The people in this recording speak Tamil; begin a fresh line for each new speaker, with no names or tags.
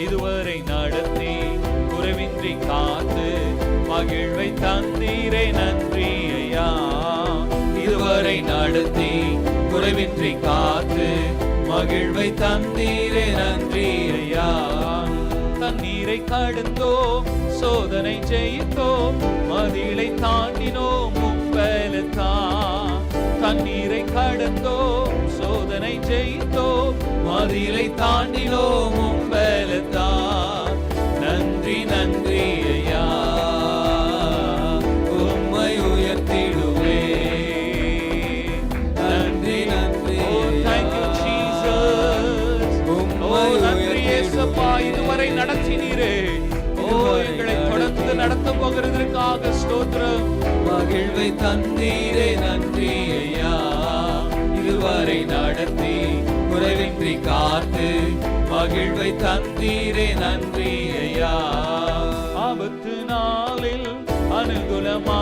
இதுவரை நடத்தி குறைவின்றி காத்து மகிழ்வை தந்தீரே நன்றி ஐயா. இதுவரை நடத்தி குறைவின்றி காத்து மகிழ்வை தந்தீரே நன்றி ஐயா. தண்ணீரை கடந்தோம், சோதனை ஜெயித்தோம், மதிலை தாண்டினோம் உம்பலத்தான். தண்ணீரை கடந்தோம், சோதனை ஜெயித்தோம், மதிலை தாண்டினோம் உம்பலத்தான். நன்றி நன்றி ஐயா, உம்மை உயர்த்திடுவே. நன்றி நன்றி, தேங்க்யூ ஜீசஸ். உம்மை நன்றி இயேசப்பா, இதுவரை நடத்தினீரே. எங்களை தொடர்ந்து நடத்த போகிறதற்காக ஸ்தோத்திரம். மகிழ்வை தந்தீரே நன்றி ஐயா. இதுவரை நடத்தி குறைவின்றி காத்து மகிழ்வை தந்தீரே நன்றி ஐயா. ஆபத்து நாளில் அனுகூலமா